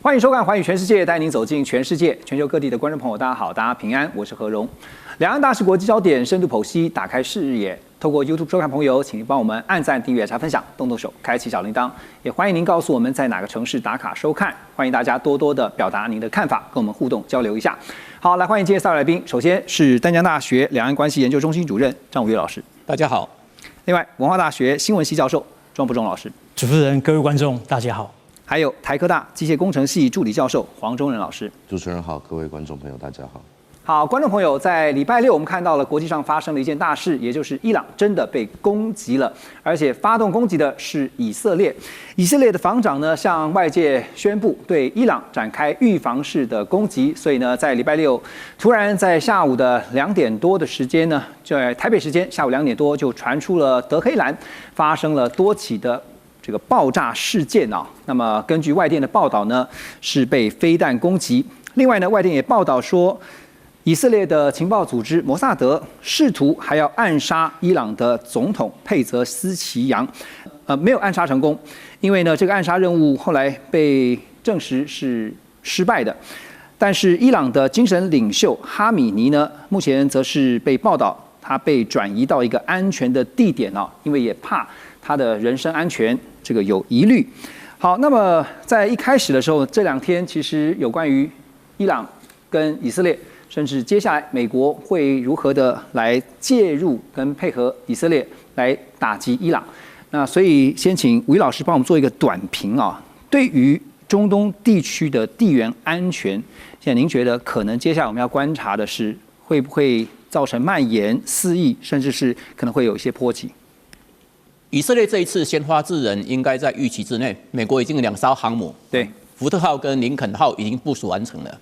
欢迎收看《寰宇全世界》，带您走进全世界、全球各地的观众朋友，大家好，大家平安，我是何荣。两岸大事国际焦点深度剖析，打开视野。透过 YouTube 收看朋友，请您帮我们按赞、订阅、加分享，动动手，开启小铃铛。也欢迎您告诉我们在哪个城市打卡收看。欢迎大家多多的表达您的看法，跟我们互动交流一下。好，来欢迎今天3位来宾。首先是淡江大学两岸关系研究中心主任张武岳老师，大家好。另外，文化大学新闻系教授庄不中老师，主持人、各位观众，大家好。还有台科大机械工程系助理教授黄忠仁老师。主持人好，各位观众朋友，大家好。好，观众朋友，在礼拜六我们看到了国际上发生了一件大事，也就是伊朗真的被攻击了，而且发动攻击的是以色列。以色列的防长呢，向外界宣布对伊朗展开预防式的攻击，所以呢，在礼拜六突然在下午的2点多的时间呢，在台北时间下午2点多就传出了德黑兰发生了多起的这个爆炸事件啊。那么根据外电的报道呢，是被飞弹攻击。另外呢，外电也报道说，以色列的情报组织摩萨德试图还要暗杀伊朗的总统佩泽斯奇扬，没有暗杀成功，因为呢这个暗杀任务后来被证实是失败的。但是伊朗的精神领袖哈米尼呢，目前则是被报道他被转移到一个安全的地点啊，因为也怕他的人身安全这个有疑虑。好，那么在一开始的时候，这2天其实有关于伊朗跟以色列，甚至接下来美国会如何的来介入跟配合以色列来打击伊朗。那所以先请吴宇老师帮我们做一个短评啊，对于中东地区的地缘安全，现在您觉得可能接下来我们要观察的是会不会造成蔓延肆意，甚至是可能会有一些波及？以色列这一次先发制人，应该在预期之内。美国已经有2艘航母，对，福特号跟林肯号已经部署完成了。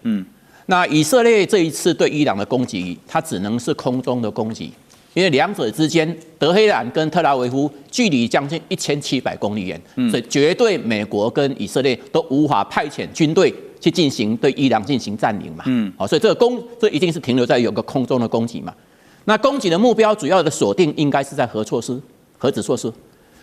那以色列这一次对伊朗的攻击，它只能是空中的攻击，因为两者之间，德黑兰跟特拉维夫距离将近1700公里远，所以绝对美国跟以色列都无法派遣军队去进行对伊朗进行占领嘛。所以这一定是停留在有个空中的攻击嘛。那攻击的目标主要的锁定应该是在核子措施。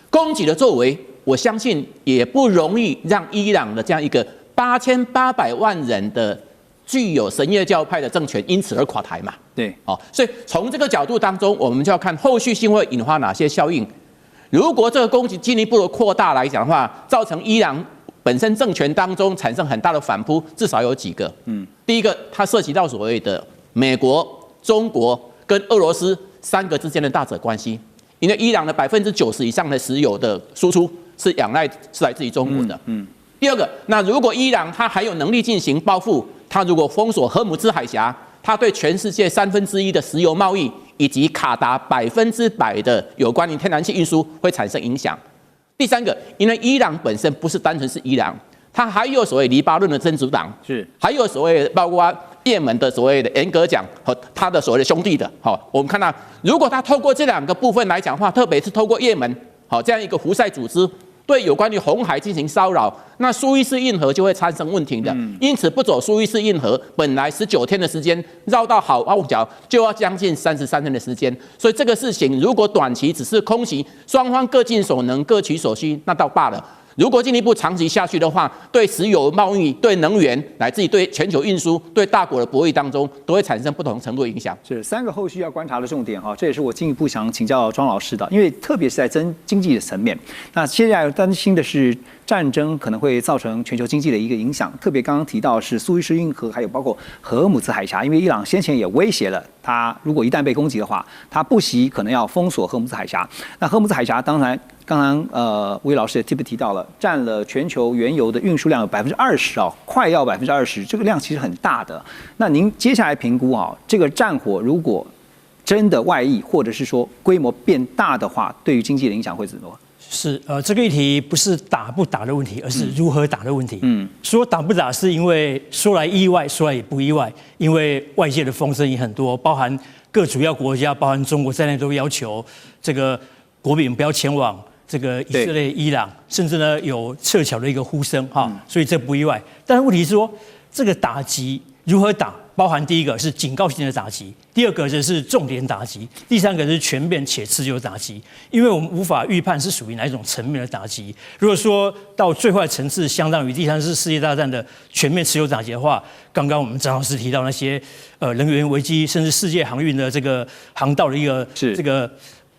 攻击的作为，我相信也不容易让伊朗的这样一个8800万人的具有什叶教派的政权因此而垮台嘛？对，所以从这个角度当中，我们就要看后续性会引发哪些效应。如果这个攻击进一步的扩大来讲的话，造成伊朗本身政权当中产生很大的反扑，至少有几个。第一个，它涉及到所谓的美国、中国跟俄罗斯3个之间的大者关系，因为伊朗的90%以上的石油的输出是来自于中国的。第二个，那如果伊朗它还有能力进行报复，它如果封锁荷姆兹海峡，它对全世界1/3的石油贸易以及卡达100%的有关于天然气运输会产生影响。第三个，因为伊朗本身不是单纯是伊朗，它还有所谓黎巴嫩的真主党，还有所谓包括也门的所谓的严格讲和他的所谓的兄弟的。我们看到，如果他透过这2个部分来讲的话，特别是透过也门这样一个胡塞组织，对有关于红海进行骚扰，那苏伊士运河就会产生问题的。因此不走苏伊士运河，本来19天的时间绕到好望角就要将近33天的时间。所以这个事情如果短期只是空袭，双方各尽所能，各取所需，那倒罢了。如果进一步长期下去的话，对石油贸易、对能源，乃至于对全球运输、对大国的博弈当中，都会产生不同程度的影响。是3个后续要观察的重点哈，这也是我进一步想请教庄老师的，因为特别是在经济的层面，那现在担心的是战争可能会造成全球经济的一个影响，特别刚刚提到是苏伊士运河，还有包括荷姆兹海峡，因为伊朗先前也威胁了他，如果一旦被攻击的话，他不惜可能要封锁荷姆兹海峡。那荷姆兹海峡当然，刚刚吴宇老师也特别提到了，占了全球原油的运输量有20%啊，快要20%，这个量其实很大的。那您接下来评估啊，这个战火如果真的外溢，或者是说规模变大的话，对于经济的影响会怎么？是这个议题不是打不打的问题，而是如何打的问题。说打不打是因为说来意外，说来也不意外，因为外界的风声也很多，包含各主要国家，包含中国在内，都要求这个国民不要前往这个以色列、伊朗，甚至呢有撤侨的一个呼声哈，所以这不意外。但是问题是说，这个打击如何打，包含第一个是警告性的打击，第二个是重点打击，第三个是全面且持久打击。因为我们无法预判是属于哪一种层面的打击。如果说到最坏层次，相当于第三次世界大战的全面持久打击的话，刚刚我们张老师提到那些能源危机，甚至世界航运的这个航道的一个这个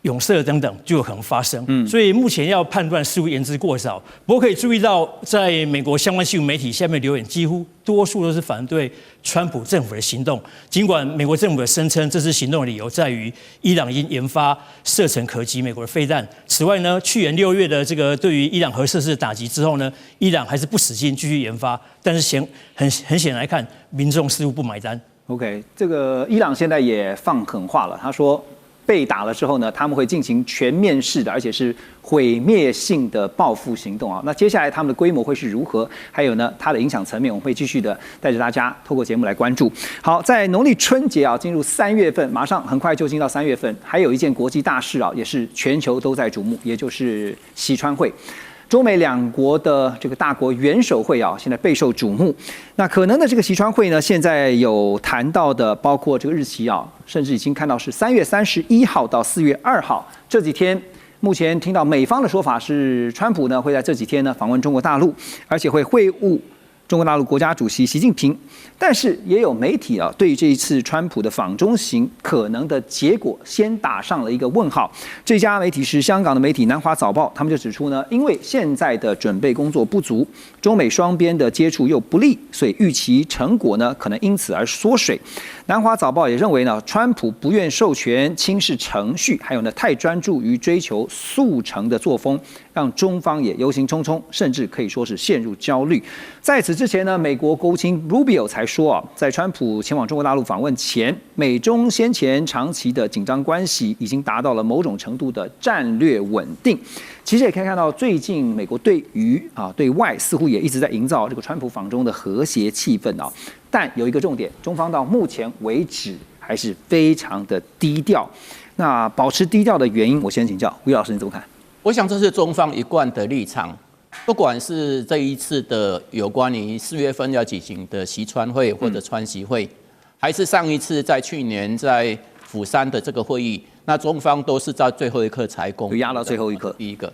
涌塞等等就有可能发生。所以目前要判断似乎言之过早。不过可以注意到，在美国相关新闻媒体下面留言，几乎多数都是反对川普政府的行动。尽管美国政府的声称，这次行动的理由在于伊朗已研发射程可及美国的飞弹。此外呢，去年6月的这个对于伊朗核设施的打击之后呢，伊朗还是不死心继续研发。但是很显然来看，民众似乎不买单。OK， 这个伊朗现在也放狠话了，他说，被打了之后呢，他们会进行全面式的，而且是毁灭性的报复行动啊。那接下来他们的规模会是如何？还有呢，它的影响层面，我们会继续的带着大家透过节目来关注。好，在农历春节啊，进入3月份，马上很快就进到3月份，还有一件国际大事啊，也是全球都在瞩目，也就是西川会。中美两国的这个大国元首会啊，现在备受瞩目。那可能的这个西川会呢，现在有谈到的，包括这个日期啊，甚至已经看到是3月31号到4月2号这几天。目前听到美方的说法是，川普呢会在这几天呢访问中国大陆，而且会会晤中国大陆国家主席习近平。但是也有媒体啊，对于这一次川普的访中行可能的结果，先打上了一个问号。这家媒体是香港的媒体《南华早报》，他们就指出呢，因为现在的准备工作不足，中美双边的接触又不利，所以预期成果呢可能因此而缩水。南华早报也认为呢，川普不愿授权、轻视程序，还有呢太专注于追求速成的作风，让中方也忧心忡忡，甚至可以说是陷入焦虑。在此之前呢，美国国务卿 Rubio 才说啊，在川普前往中国大陆访问前，美中先前长期的紧张关系已经达到了某种程度的战略稳定。其实也可以看到，最近美国对外似乎也一直在营造这个川普访中的和谐气氛啊。但有一个重点，中方到目前为止还是非常的低调。那保持低调的原因，我先请教吴老师，你怎么看？我想这是中方一贯的立场，不管是这一次的有关于4月份要举行的西川会或者川习会，还是上一次在去年在釜山的这个会议，那中方都是在最后一刻才公布，压到最后一刻。第一个，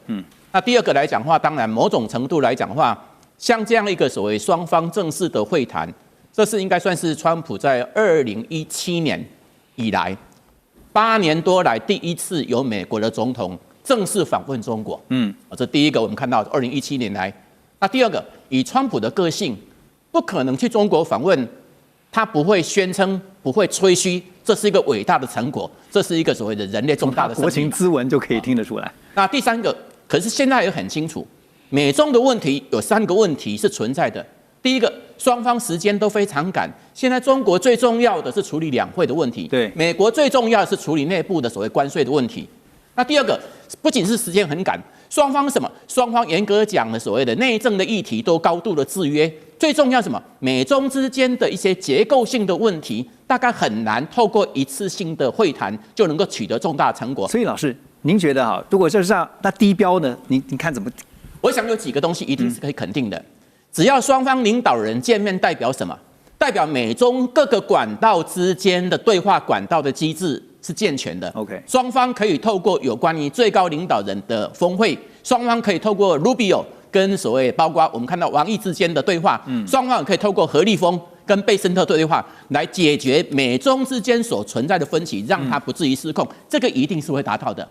那第二个来讲的话，当然某种程度来讲的话，像这样一个所谓双方正式的会谈，这是应该算是川普在2017年以来8年多来第一次由美国的总统正式访问中国。这第一个我们看到2017年来。那第二个，以川普的个性，不可能去中国访问，他不会宣称，不会吹嘘，这是一个伟大的成果，这是一个所谓的人类重大的胜利。国情咨文就可以听得出来。那第三个，可是现在也很清楚，美中的问题有3个问题是存在的。第一个，双方时间都非常赶。现在中国最重要的是处理两会的问题，对，美国最重要的是处理内部的所谓关税的问题。那第二个，不仅是时间很赶，双方什么？双方严格讲的所谓的内政的议题都高度的制约。最重要什么？美中之间的一些结构性的问题，大概很难透过一次性的会谈就能够取得重大成果。所以老师，您觉得哈，如果就是这样，那低标呢？你看怎么？我想有几个东西一定是可以肯定的。只要双方领导人见面，代表什么？代表美中各个管道之间的对话管道的机制是健全的。OK， 双方可以透过有关于最高领导人的峰会，双方可以透过 Rubio 跟所谓包括我们看到王毅之间的对话，双方也可以透过何立峰跟贝森特对话来解决美中之间所存在的分歧，让它不至于失控。这个一定是会达到的。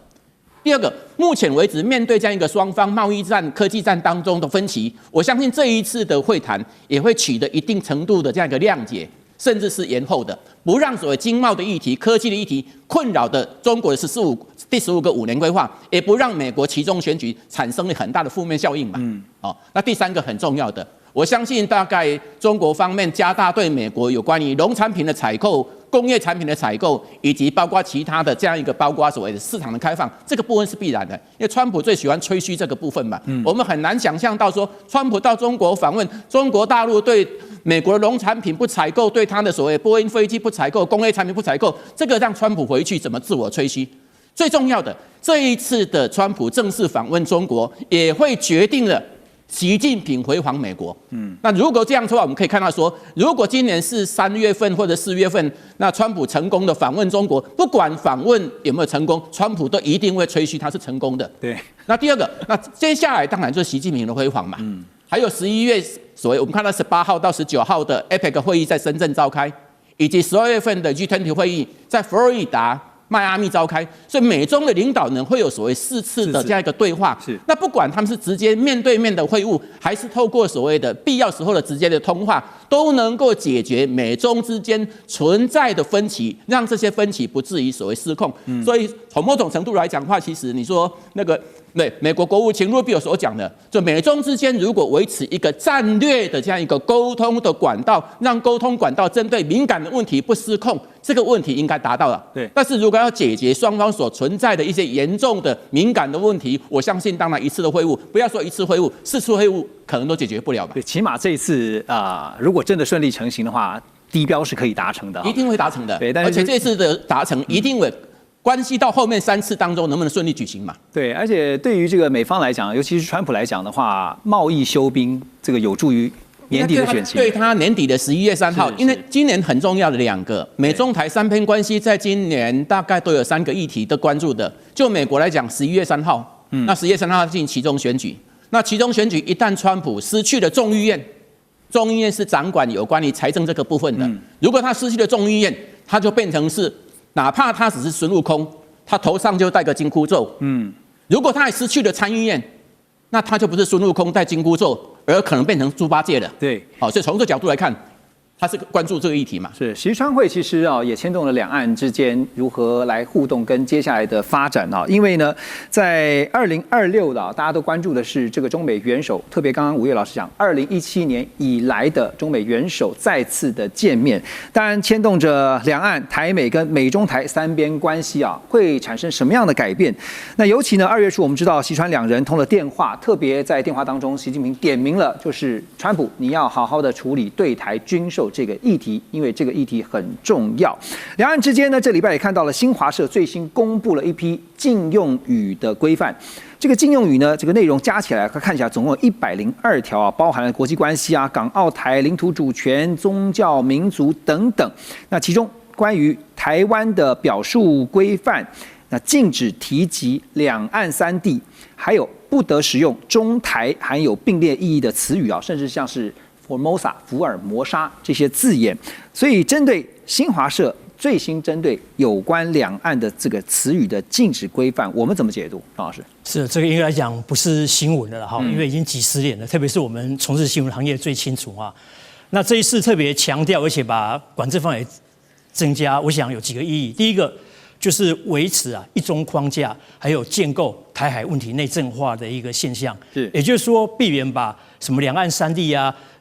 第二个，目前为止面对这样一个双方贸易战、科技战当中的分歧，我相信这一次的会谈也会取得一定程度的这样一个谅解，甚至是延后的，不让所谓经贸的议题、科技的议题困扰的中国的第15个5年规划，也不让美国期中选举产生了很大的负面效应嘛。那第三个很重要的，我相信大概中国方面加大对美国有关于农产品的采购、工业产品的采购，以及包括其他的这样一个包括所谓的市场的开放，这个部分是必然的。因为川普最喜欢吹嘘这个部分嘛，我们很难想象到说，川普到中国访问，中国大陆对美国的农产品不采购，对他的所谓波音飞机不采购，工业产品不采购，这个让川普回去怎么自我吹嘘？最重要的，这一次的川普正式访问中国，也会决定了习近平回访美国。那如果这样的话，我们可以看到说，如果今年是3月份或者4月份，那川普成功的访问中国，不管访问有没有成功，川普都一定会吹嘘他是成功的。对。那第二个，那接下来当然就是习近平的回访嘛。还有11月所谓我们看到18号到19号的 APEC 会议在深圳召开，以及12月份的 G20 会议在佛罗里达、迈阿密召开，所以美中的领导人会有所谓4次的这样一个对话。是。那不管他们是直接面对面的会晤，还是透过所谓的必要时候的直接的通话，都能够解决美中之间存在的分歧，让这些分歧不至于所谓失控。所以从某种程度来讲的话，其实你说那个。对美国国务卿Rubio所讲的，就美中之间如果维持一个战略的这样一个沟通的管道，让沟通管道针对敏感的问题不失控，这个问题应该达到了。对，但是如果要解决双方所存在的一些严重的敏感的问题，我相信当然一次的会晤，不要说一次会晤，4次会晤可能都解决不了吧。对，起码这一次如果真的顺利成型的话，低标是可以达成的，一定会达成的。对，但是而且这次的达成一定会。关系到后面3次当中能不能顺利举行嘛？对，而且对于这个美方来讲，尤其是川普来讲的话，贸易休兵这个有助于年底的选情。对他年底的11月3号，因为今年很重要的2个美中台3边关系，在今年大概都有3个议题的关注的。就美国来讲，11月3号，那11月3号进行期中选举，那期中选举一旦川普失去了众议院，众议院是掌管有关于财政这个部分的，如果他失去了众议院，他就变成是。哪怕他只是孙悟空，他头上就戴个金箍咒。如果他还失去了参议院，那他就不是孙悟空戴金箍咒，而可能变成猪八戒了。对，好，所以从这个角度来看，他是关注这个议题嘛？是，习川会其实也牵动了两岸之间如何来互动跟接下来的发展因为呢，在2026的大家都关注的是这个中美元首，特别刚刚5月老师讲，2017年以来的中美元首再次的见面，当然牵动着两岸、台美跟美中台3边关系会产生什么样的改变？那尤其呢，2月初我们知道习川两人通了电话，特别在电话当中，习近平点明了就是川普你要好好的处理对台军售这个议题，因为这个议题很重要。两岸之间呢，这礼拜也看到了新华社最新公布了一批禁用语的规范。这个禁用语呢，这个内容加起来看起来总共有102条包含了国际关系港澳台、领土主权、宗教、民族等等。那其中关于台湾的表述规范，那禁止提及两岸3地，还有不得使用中台含有并列意义的词语甚至像是Formosa 福尔摩沙这些字眼，所以针对新华社最新针对有关两岸的这个词语的禁止规范，我们怎么解读？张老师，是这个应该来讲不是新闻的了因为已经几十年了，特别是我们从事新闻行业最清楚那这一次特别强调，而且把管制范围增加，我想有几个意义。第一个就是维持一中框架，还有建构台海问题内政化的一个现象，也就是说避免把什么两岸3地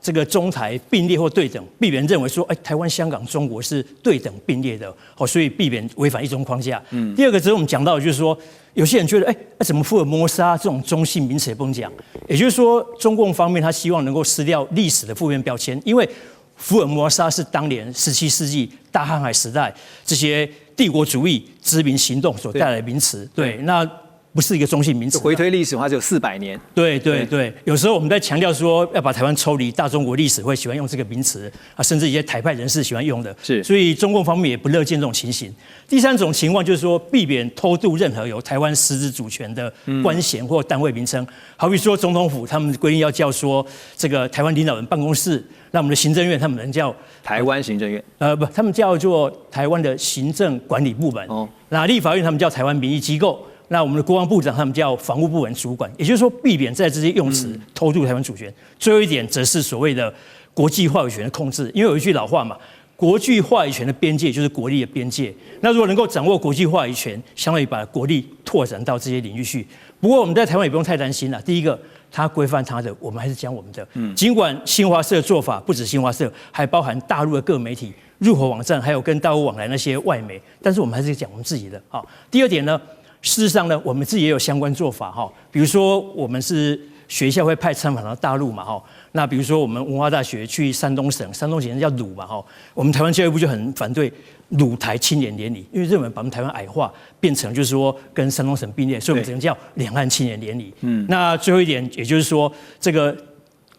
这个中台并列或对等，避免认为说，台湾、香港、中国是对等并列的，所以避免违反一中框架。第二个，只是我们讲到的就是说，有些人觉得，怎么福尔摩沙这种中性名词也不能讲？也就是说，中共方面他希望能够撕掉历史的负面标签，因为福尔摩沙是当年17世纪大航海时代这些帝国主义殖民行动所带来的名词。对，那不是一个中性名词。回推历史的话，就400年。对，有时候我们在强调说要把台湾抽离大中国历史，会喜欢用这个名词甚至一些台派人士喜欢用的。是，所以中共方面也不乐见这种情形。第三种情况就是说，避免偷渡任何有台湾实质主权的官衔或单位名称，好比说总统府他们规定要叫说这个台湾领导人办公室，那我们的行政院他们能叫台湾行政院，不，他们叫做台湾的行政管理部门。那立法院他们叫台湾民意机构。那我们的国防部长他们叫防务部门主管，也就是说避免在这些用词偷渡台湾主权。最后一点则是所谓的国际话语权的控制，因为有一句老话嘛，国际话语权的边界就是国力的边界。那如果能够掌握国际话语权，相当于把国力拓展到这些领域去。不过我们在台湾也不用太担心了。第一个，它规范它的，我们还是讲我们的。尽管新华社的做法不止新华社，还包含大陆的各媒体、入口网站，还有跟大陆往来那些外媒，但是我们还是讲我们自己的。第二点呢？事实上呢，我们自己也有相关做法比如说我们是学校会派参访到大陆嘛，哈。那比如说我们文化大学去山东省，山东省叫鲁嘛，哈。我们台湾教育部就很反对鲁台青年联谊，因为认为把我们台湾矮化，变成就是说跟山东省并列，所以我们只能叫两岸青年联谊。那最后一点，也就是说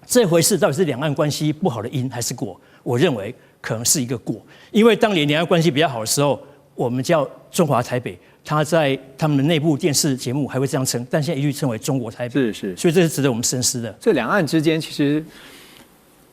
这回事到底是两岸关系不好的因还是果？我认为可能是一个果，因为当年两岸关系比较好的时候，我们叫中华台北。他在他们的内部电视节目还会这样称，但现在一律称为中国台北。是，所以这是值得我们深思的。这两岸之间，其实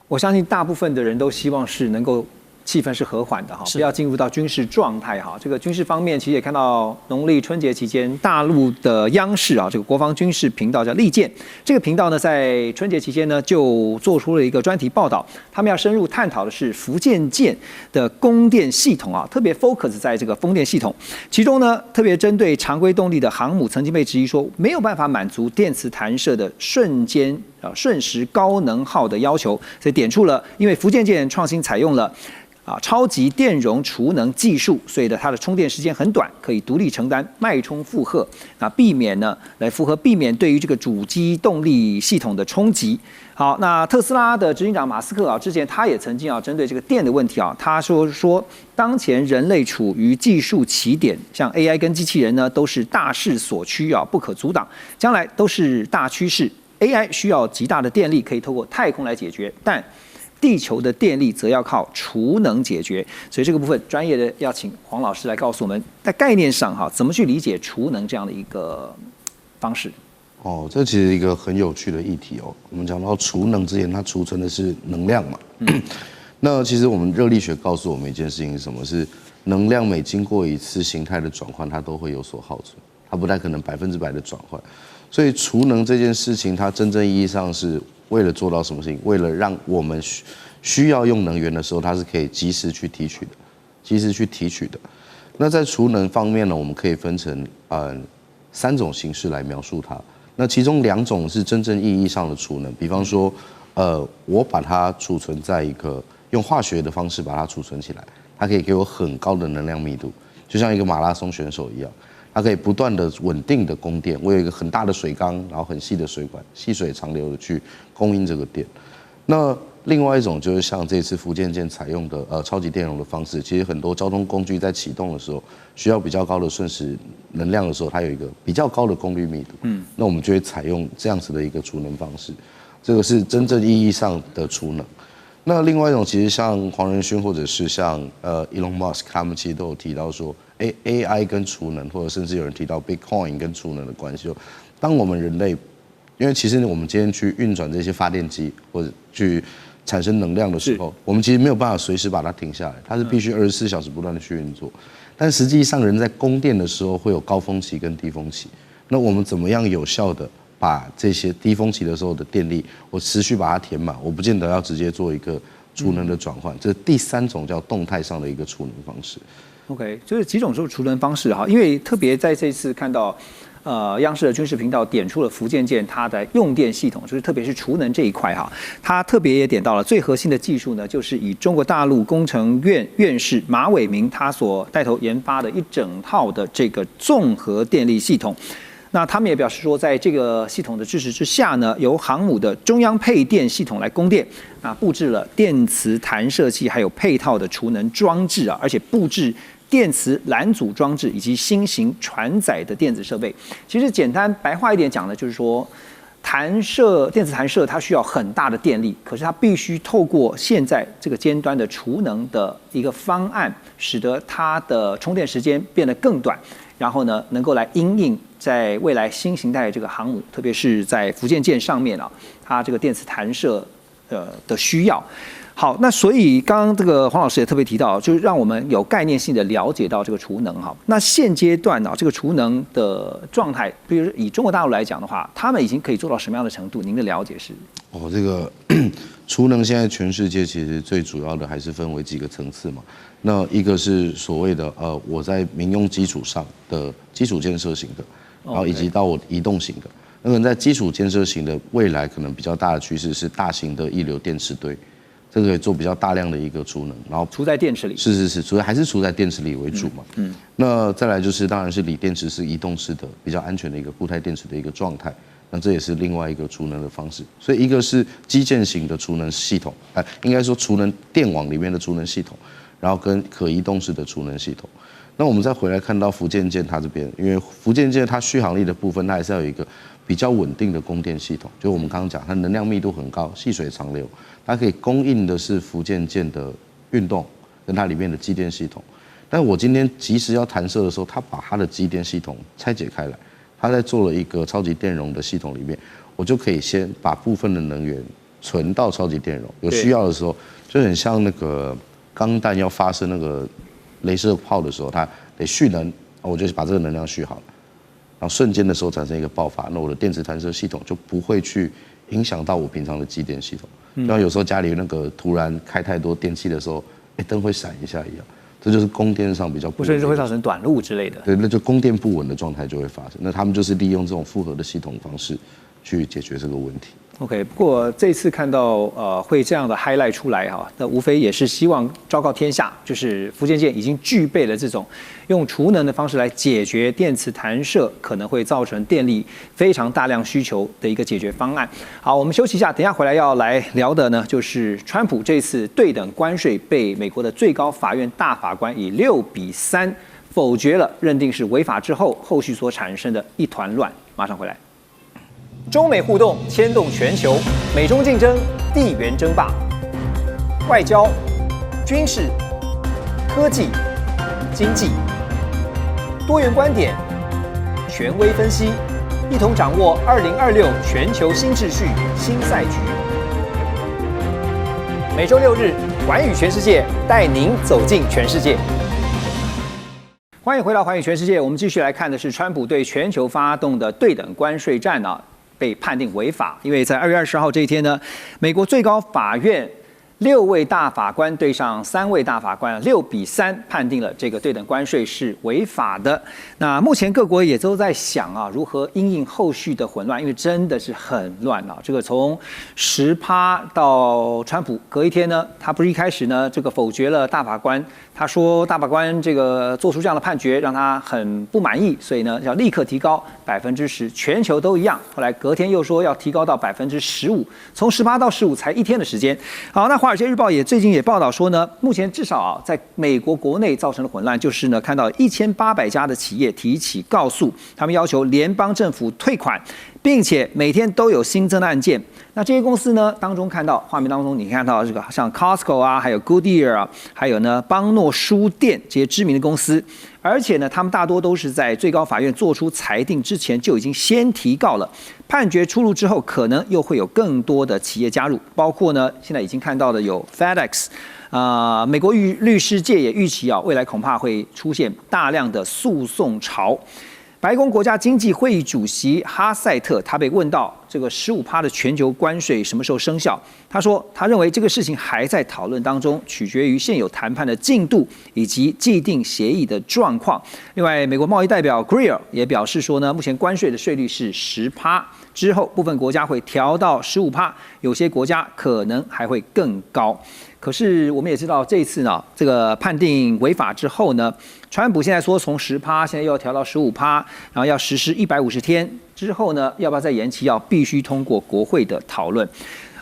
我相信大部分的人都希望是能够气氛是和缓的哈，不要进入到军事状态哈。这个军事方面，其实也看到农历春节期间，大陆的央视啊，这个国防军事频道叫利剑，这个频道呢，在春节期间呢，就做出了一个专题报道，他们要深入探讨的是福建舰的供电系统啊，特别 focus 在这个风电系统，其中呢，特别针对常规动力的航母，曾经被质疑说没有办法满足电磁弹射的瞬时高能耗的要求，所以点出了，因为福建舰创新采用了超级电容储能技术，所以呢，它的充电时间很短，可以独立承担脉冲负荷，避免对于这个主机动力系统的冲击。好，那特斯拉的执行长马斯克啊，之前他也曾经针对这个电的问题他说当前人类处于技术起点，像 AI 跟机器人呢，都是大势所趋不可阻挡，将来都是大趋势。AI 需要极大的电力，可以透过太空来解决，但地球的电力则要靠储能解决，所以这个部分专业的要请黄老师来告诉我们，在概念上怎么去理解储能这样的一个方式。这其实一个很有趣的议题我们讲到储能之前，它储存的是能量嘛。那其实我们热力学告诉我们一件事情是什么？是能量每经过一次形态的转换，它都会有所耗损，它不太可能100%的转换。所以储能这件事情，它真正意义上是为了做到什么事情？为了让我们需要用能源的时候，它是可以及时去提取的。那在储能方面呢，我们可以分成3种形式来描述它。那其中2种是真正意义上的储能，比方说，我把它储存在一个用化学的方式把它储存起来，它可以给我很高的能量密度，就像一个马拉松选手一样。它可以不断的稳定的供电，我有一个很大的水缸，然后很细的水管，细水长流的去供应这个电。那另外一种就是像这次福建舰采用的超级电容的方式，其实很多交通工具在启动的时候需要比较高的瞬时能量的时候，它有一个比较高的功率密度。那我们就会采用这样子的一个储能方式，这个是真正意义上的储能。那另外一种其实像黄仁勋或者是像Elon Musk 他们其实都有提到说，AI 跟储能，或者甚至有人提到 Bitcoin 跟储能的关系。当我们人类，因为其实我们今天去运转这些发电机或者去产生能量的时候，我们其实没有办法随时把它停下来，它是必须24小时不断的去运作。但实际上，人在供电的时候会有高峰期跟低峰期。那我们怎么样有效的把这些低峰期的时候的电力，我持续把它填满，我不见得要直接做一个储能的转换。这是第3种叫动态上的一个储能方式。OK， 就是几种储能方式因为特别在这次看到，央视的军事频道点出了福建舰它的用电系统，就是特别是储能这一块它特别也点到了最核心的技术呢，就是以中国大陆工程院院士马伟明他所带头研发的一整套的这个综合电力系统。那他们也表示说，在这个系统的支持之下呢，由航母的中央配电系统来供电，布置了电磁弹射器，还有配套的储能装置而且布置电磁拦阻装置以及新型船载的电子设备。其实简单白话一点讲呢，就是说，电磁弹射它需要很大的电力，可是它必须透过现在这个尖端的储能的一个方案，使得它的充电时间变得更短，然后呢，能够来因应在未来新形态的这个航母，特别是在福建舰上面它这个电磁弹射的需要。好，那所以刚刚这个黄老师也特别提到，就是让我们有概念性的了解到这个储能那现阶段这个储能的状态，比如以中国大陆来讲的话，他们已经可以做到什么样的程度？您的了解是？这个储能现在全世界其实最主要的还是分为几个层次嘛。那一个是所谓的我在民用基础上的基础建设型的，然后以及到我移动型的。那么在基础建设型的未来可能比较大的趋势是大型的溢流电池堆。这个可以做比较大量的一个储能，然后储在电池里，是，主要还是储在电池里为主嘛。那再来就是当然是锂电池是移动式的，比较安全的一个固态电池的一个状态。那这也是另外一个储能的方式。所以一个是基建型的储能系统，应该说储能电网里面的储能系统，然后跟可移动式的储能系统。那我们再回来看到福建舰它这边，因为福建舰它续航力的部分，它还是要有一个比较稳定的供电系统。就我们刚刚讲，它能量密度很高，细水长流，它可以供应的是福建舰的运动跟它里面的机电系统。但我今天即使要弹射的时候，它把它的机电系统拆解开来。他在做了一个超级电容的系统里面，我就可以先把部分的能源存到超级电容，有需要的时候，就很像那个钢弹要发射那个雷射炮的时候，它得蓄能，我就把这个能量蓄好了，然后瞬间的时候产生一个爆发，那我的电磁弹射系统就不会去影响到我平常的机电系统，就像有时候家里那个突然开太多电器的时候，灯会闪一下一样。这就是供电上比较不稳，甚至会造成短路之类的。对，那就供电不稳的状态就会发生。那他们就是利用这种复合的系统方式去解决这个问题。OK， 不过这次看到会这样的 highlight 出来哈，那无非也是希望昭告天下，就是福建舰已经具备了这种用储能的方式来解决电磁弹射可能会造成电力非常大量需求的一个解决方案。好，我们休息一下，等一下回来要来聊的呢，就是川普这次对等关税被美国的最高法院大法官以6-3否决了，认定是违法之后，后续所产生的一团乱。马上回来。中美互动牵动全球，美中竞争，地缘争霸，外交、军事、科技、经济，多元观点，权威分析，一同掌握2026全球新秩序、新赛局。每周6日，寰宇全世界带您走进全世界。欢迎回到寰宇全世界，我们继续来看的是川普对全球发动的对等关税战啊。被判定违法，因为在2月20号这一天呢，美国最高法院6位大法官对上3位大法官，6-3判定了这个对等关税是违法的。那目前各国也都在想啊，如何因应后续的混乱，因为真的是很乱啊。这个从10%到川普隔一天呢，他不是一开始呢这个否决了大法官。他说大法官这个做出这样的判决让他很不满意，所以呢要立刻提高10%，全球都一样。后来隔天又说要提高到15%，从18到15才1天的时间。好，那华尔街日报最近也报道说呢，目前至少在美国国内造成的混乱，就是呢看到1800家的企业提起告诉，他们要求联邦政府退款，并且每天都有新增的案件。那这些公司呢当中看到画面当中，你看到这个像 Costco 啊，还有 Goodyear 啊，还有呢邦诺书店这些知名的公司，而且呢他们大多都是在最高法院做出裁定之前就已经先提告了，判决出炉之后，可能又会有更多的企业加入，包括呢现在已经看到的有 FedEx。美国律师界也预期啊，未来恐怕会出现大量的诉讼潮。白宫国家经济会议主席哈塞特，他被问到这个15%的全球关税什么时候生效，他说他认为这个事情还在讨论当中，取决于现有谈判的进度以及既定协议的状况。另外，美国贸易代表 Greer 也表示说呢，目前关税的税率是10%，之后部分国家会调到15%，有些国家可能还会更高。可是我们也知道，这一次呢，这个判定违法之后呢，川普现在说从10%现在又要调到15%，然后要实施150天之后呢，要不要再延期？要必须通过国会的讨论。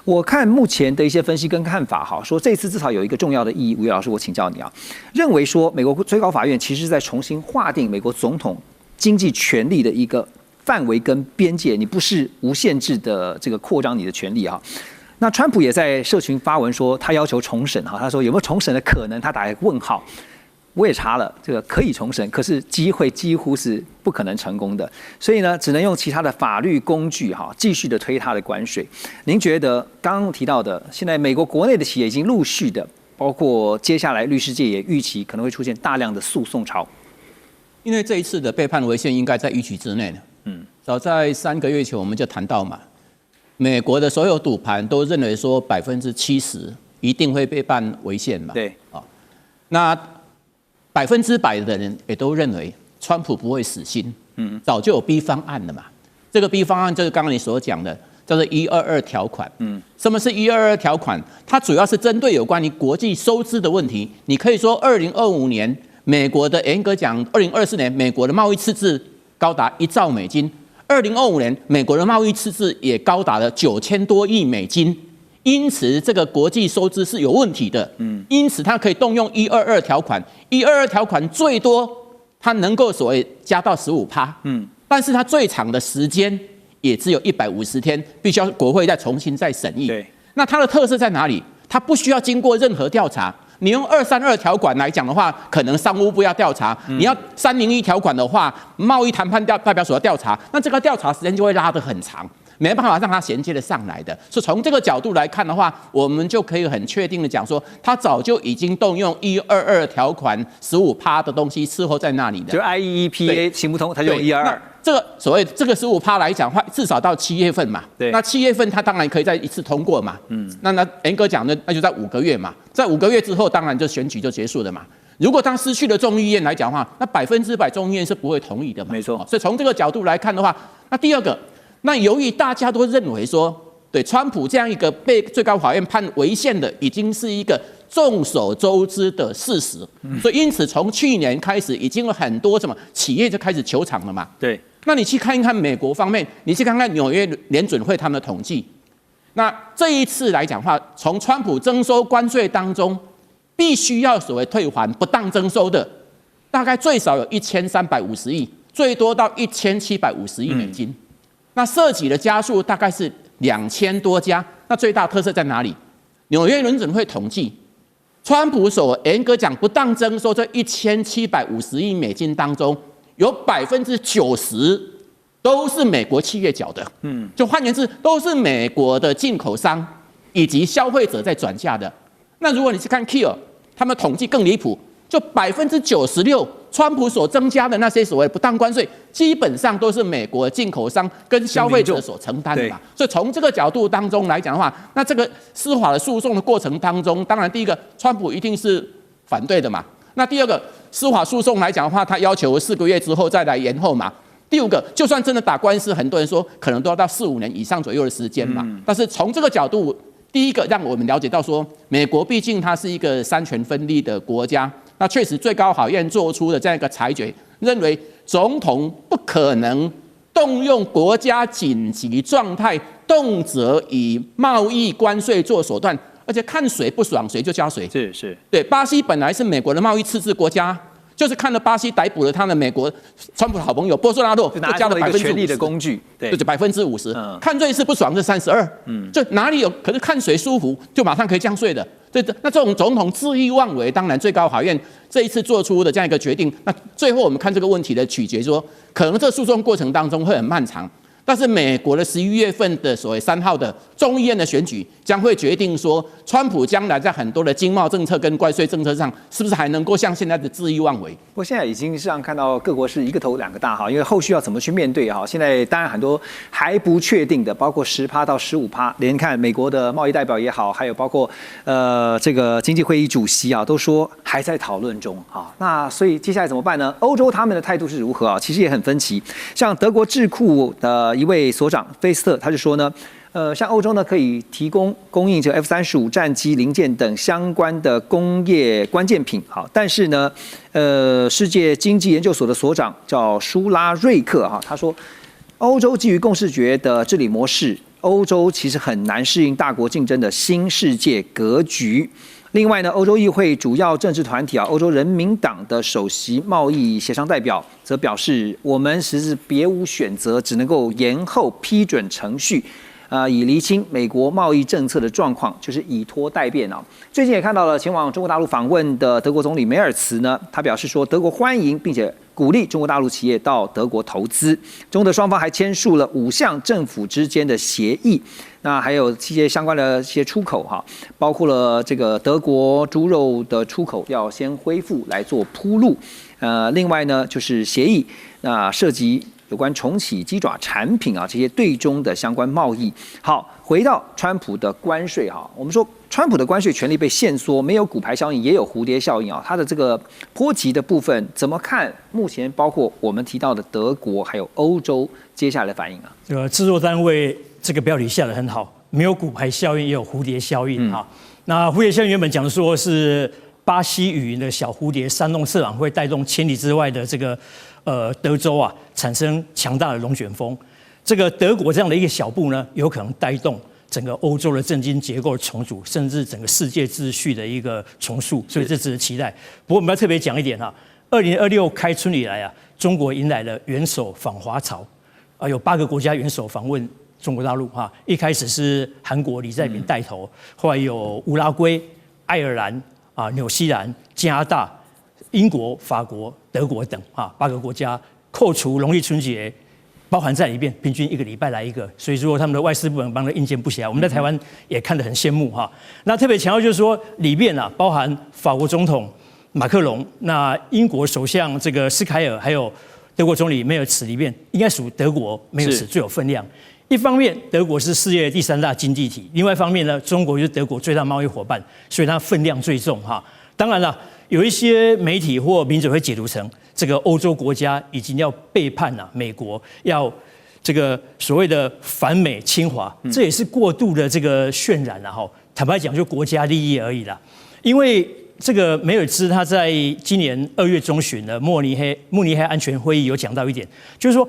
我看目前的一些分析跟看法，哈，说这次至少有一个重要的意义。吴越老师，我请教你啊，认为说美国最高法院其实是在重新划定美国总统经济权力的一个范围跟边界，你不是无限制的这个扩张你的权利哈。那川普也在社群发文说，他要求重审哈，他说有没有重审的可能？他打一个问号。我也查了，这个可以重审，可是机会几乎是不可能成功的，所以呢，只能用其他的法律工具哈，继续的推他的关税。您觉得刚刚提到的，现在美国国内的企业已经陆续的，包括接下来律师界也预期可能会出现大量的诉讼潮，因为这一次的被判违宪应该在预期之内的。早在3个月前我们就谈到嘛，美国的所有赌盘都认为说70%一定会被判违宪嘛。对，那100%的人也都认为川普不会死心，早就有 B 方案了嘛。这个 B 方案就是刚刚你所讲的，叫做122条款。什么是122条款？它主要是针对有关于国际收支的问题。你可以说2025年美国的严格讲，2024年美国的贸易赤字高达1兆美金， 2025年美国的贸易赤字也高达了9000多亿美金，因此这个国际收支是有问题的。因此它可以动用122条款，122条款最多它能够所谓加到15%，但是它最长的时间也只有150天，必须要国会再重新再审议。对，那它的特色在哪里？它不需要经过任何调查。你用232条款来讲的话，可能商务部要调查；你要301条款的话，贸易谈判代表所要调查，那这个调查时间就会拉得很长，没办法让它衔接得上来的。所以从这个角度来看的话，我们就可以很确定的讲说，它早就已经动用122条款15%的东西伺候在那里的。就 IEEPA 行不通，它就用122。这个所谓这个15%来讲的话，至少到7月份嘛。对。那7月份它当然可以再一次通过嘛。那严格讲呢，那就在5个月嘛。在5个月之后，当然就选举就结束了嘛。如果他失去了众议院来讲的话，那100%众议院是不会同意的嘛。没错。所以从这个角度来看的话，那第二个，那由于大家都认为说，对川普这样一个被最高法院判违宪的，已经是一个众所周知的事实。所以因此从去年开始，已经有很多什么企业就开始求偿了嘛。对。那你去看一看美国方面，你去看看纽约联准会他们的统计。那这一次来讲的话，从川普征收关税当中，必须要所谓退还不当征收的，大概最少有1350亿，最多到1750亿美金。那涉及的家数大概是2000多家。那最大特色在哪里？纽约联准会统计，川普所严格讲不当征收这1750亿美金当中，有90%都是美国企业缴的，就换言之，都是美国的进口商以及消费者在转嫁的。那如果你去看 Kier， 他们统计更离谱，就96%，川普所增加的那些所谓不当关税，基本上都是美国进口商跟消费者所承担的嘛。所以从这个角度当中来讲的话，那这个司法的诉讼的过程当中，当然第一个，川普一定是反对的嘛。那第二个，司法诉讼来讲的话，他要求4个月之后再来延后嘛。第五个，就算真的打官司，很多人说可能都要到4、5年以上左右的时间嘛。但是从这个角度，第一个让我们了解到说，美国毕竟它是一个三权分立的国家，那确实最高法院做出的这样一个裁决，认为总统不可能动用国家紧急状态，动辄以贸易关税做手段。而且看谁不爽，谁就加谁。是，对，巴西本来是美国的贸易赤字国家，就是看了巴西逮捕了他的美国川普的好朋友波索纳洛，就加了50%，权力的工具，对，就50%。看瑞士不爽是32%，就哪里有？可是看谁舒服，就马上可以降税的。对，那这种总统恣意妄为，当然最高法院这一次做出的这样一个决定，那最后我们看这个问题的取决说，可能这诉讼过程当中会很漫长。但是美国的11月份的所谓3号的众议院的选举，将会决定说，川普将来在很多的经贸政策跟关税政策上，是不是还能够像现在的恣意妄为？不过现在已经是让看到各国是一个头两个大哈，因为后续要怎么去面对哈，现在当然很多还不确定的，包括10%到15%，连看美国的贸易代表也好，还有包括这个经济会议主席啊，都说还在讨论中啊。那所以接下来怎么办呢？欧洲他们的态度是如何啊？其实也很分歧。像德国智库的一位所长菲斯特他就说呢，像欧洲呢可以供应这 F-35战机零件等相关的工业关键品，好，但是呢，世界经济研究所的所长叫舒拉瑞克哈，他说，欧洲基于共识决的治理模式，欧洲其实很难适应大国竞争的新世界格局。另外呢，欧洲议会主要政治团体欧洲人民党的首席贸易协商代表则表示，我们实是别无选择，只能够延后批准程序，以厘清美国贸易政策的状况，就是以拖待变啊。最近也看到了前往中国大陆访问的德国总理梅尔茨呢，他表示说，德国欢迎并且鼓励中国大陆企业到德国投资。中德双方还签署了5项政府之间的协议，那还有一些相关的一些出口哈，包括了这个德国猪肉的出口要先恢复来做铺路。另外呢就是协议，涉及有关重启鸡爪产品这些对中的相关贸易。好，回到川普的关税我们说川普的关税权力被限缩，没有骨牌效应，也有蝴蝶效应它的这个波及的部分怎么看？目前包括我们提到的德国还有欧洲接下来的反应制作单位这个标题下得很好，没有骨牌效应，也有蝴蝶效应那蝴蝶效应原本讲说是巴西语的小蝴蝶扇动翅膀会带动千里之外的这个德州产生强大的龙卷风。这个德国这样的一个小步呢，有可能带动整个欧洲的政经结构的重组，甚至整个世界秩序的一个重塑，所以这值得期待。不过我们要特别讲一点2026开春以来中国迎来了元首访华潮，有8个国家元首访问中国大陆一开始是韩国李在明带头，后来有乌拉圭、爱尔兰纽西兰、加拿大、英国、法国、德国等8个国家，扣除农历春节。包含在里面，平均1个礼拜来一个，所以说他们的外事部门帮的应接不暇，我们在台湾也看得很羡慕那特别强调就是说，里面包含法国总统马克龙，那英国首相这个斯凯尔，还有德国总理梅尔茨，里面应该属德国梅尔茨最有分量。一方面，德国是世界第3大经济体；另外一方面呢，中国就是德国最大贸易伙伴，所以它分量最重当然了，有一些媒体或名嘴会解读成这个欧洲国家已经要背叛美国，要这个所谓的反美亲华，这也是过度的这个渲染坦白讲，就国家利益而已啦。因为这个梅尔兹他在今年2月中旬的慕尼黑安全会议有讲到一点，就是说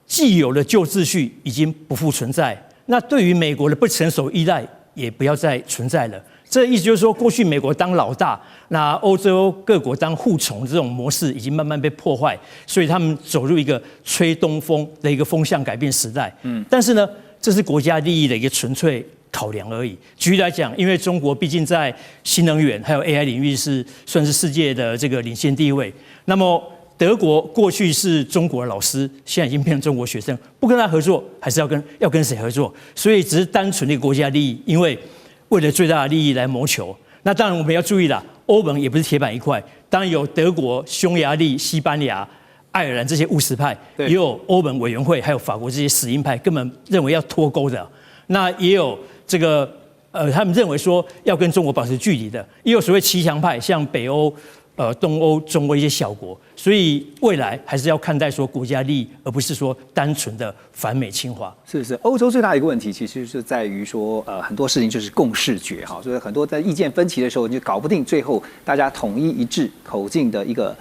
既有的旧秩序已经不复存在，那对于美国的不成熟依赖也不要再存在了。这意思就是说，过去美国当老大，那欧洲各国当护从这种模式已经慢慢被破坏，所以他们走入一个吹东风的一个风向改变时代。但是呢，这是国家利益的一个纯粹考量而已。举例来讲，因为中国毕竟在新能源还有 AI 领域算是世界的这个领先地位，那么德国过去是中国的老师，现在已经变成中国学生，不跟他合作，还是要跟谁合作？所以只是单纯的国家利益，因为为了最大的利益来谋求。那当然我们要注意啦，欧盟也不是铁板一块，当然有德国、匈牙利、西班牙、爱尔兰这些务实派，也有欧盟委员会，还有法国这些死硬派，根本认为要脱钩的。那也有这个他们认为说要跟中国保持距离的，也有所谓骑墙派，像北欧、东欧、中欧一些小国。所以未来还是要看待说国家利益，而不是说单纯的反美亲华。是，欧洲最大的一个问题，其实是在于说，很多事情就是共识决所以很多在意见分歧的时候，你就搞不定最后大家统一一致口径的一个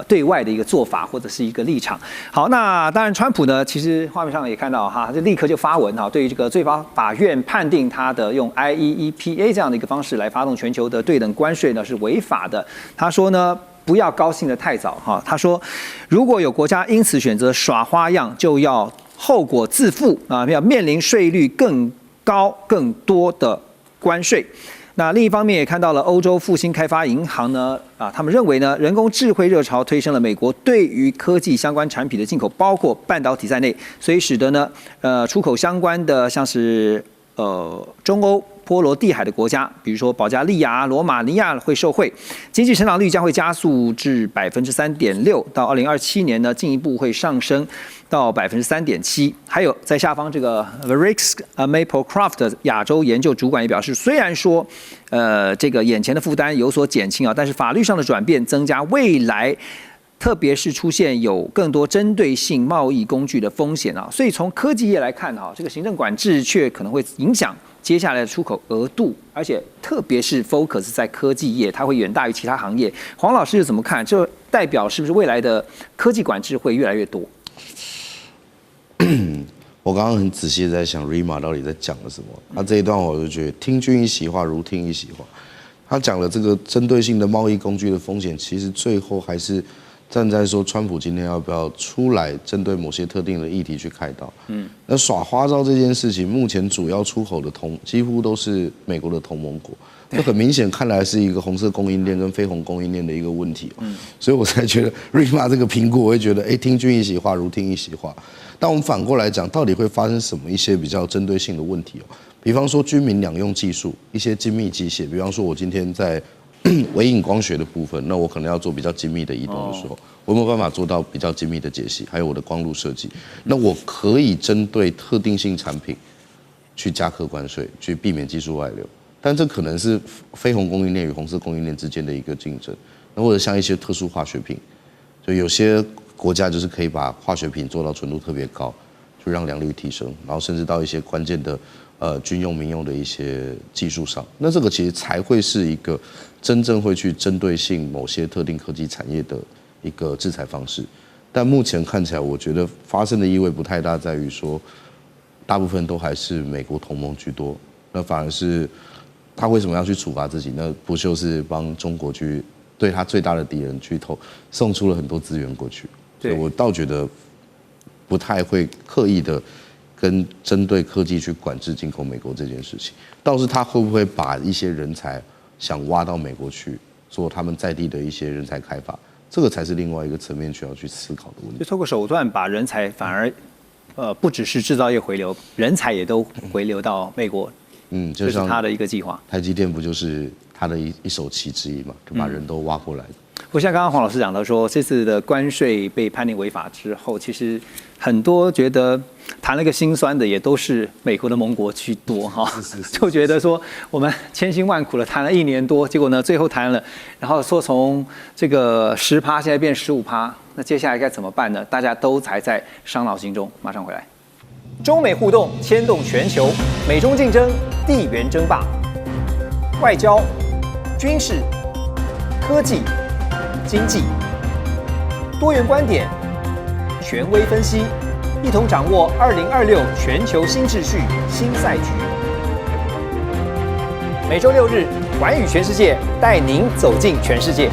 对外的一个做法或者是一个立场。好，那当然，川普呢，其实画面上也看到他就立刻就发文对于这个最高法院判定他的用 IEEPA 这样的一个方式来发动全球的对等关税呢是违法的。他说呢，不要高兴得太早他说，如果有国家因此选择耍花样，就要后果自负要面临税率更高、更多的关税。那另一方面也看到了欧洲复兴开发银行呢他们认为呢，人工智慧热潮推升了美国对于科技相关产品的进口，包括半导体在内，所以使得呢出口相关的像是中欧、波罗的海的国家，比如说保加利亚、罗马尼亚会受惠，经济成长率将会加速至3.6%，到2027年呢进一步会上升到3.7%。还有在下方这个 Rick Maplecroft 的亚洲研究主管也表示，虽然说这个眼前的负担有所减轻但是法律上的转变增加未来，特别是出现有更多针对性贸易工具的风险所以从科技业来看这个行政管制却可能会影响接下来的出口额度，而且特别是 focus 在科技业，它会远大于其他行业。黄老师怎么看？这代表是不是未来的科技管制会越来越多？我刚刚很仔细在想 Rima 到底在讲了什么。他这一段我就觉得听君一席话，如听一席话。他讲了这个针对性的贸易工具的风险，其实最后还是站在说，川普今天要不要出来针对某些特定的议题去开刀？那耍花招这件事情，目前主要出口的几乎都是美国的同盟国，这很明显看来是一个红色供应链跟非红供应链的一个问题所以我才觉得 Rima 这个评估，我会觉得听君一席话，如听一席话。但我们反过来讲，到底会发生什么一些比较针对性的问题比方说军民两用技术，一些精密机械，比方说我今天在微影光学的部分，那我可能要做比较精密的移动的时候，我有没有办法做到比较精密的解析，还有我的光路设计？那我可以针对特定性产品去加课关税，去避免技术外流。但这可能是非红供应链与红色供应链之间的一个竞争。那或者像一些特殊化学品，就有些国家就是可以把化学品做到纯度特别高，就让良率提升，然后甚至到一些关键的军用、民用的一些技术上。那这个其实才会是一个真正会去针对性某些特定科技产业的一个制裁方式。但目前看起来，我觉得发生的意味不太大，在于说，大部分都还是美国同盟居多。那反而是他为什么要去处罚自己？那不就是帮中国去对他最大的敌人去送出了很多资源过去？所以我倒觉得不太会刻意的跟针对科技去管制进口美国这件事情。倒是他会不会把一些人才想挖到美国去做他们在地的一些人才开发？这个才是另外一个层面需要去思考的问题。就透过手段把人才反而，不只是制造业回流，人才也都回流到美国。就像他的一个计划。台积电不就是他的一手棋之一嘛？就把人都挖过来。不像刚刚黄老师讲到说，这次的关税被判定违法之后，其实很多觉得谈了个心酸的，也都是美国的盟国居多哈，就觉得说我们千辛万苦了谈了1年多，结果呢最后谈了，然后说从这个10%现在变15%，那接下来该怎么办呢？大家都还在伤脑筋中。马上回来。中美互动牵动全球，美中竞争，地缘争霸，外交、军事、科技、经济，多元观点，权威分析，一同掌握2026全球新秩序、新赛局。每周6日，寰宇全世界带您走进全世界。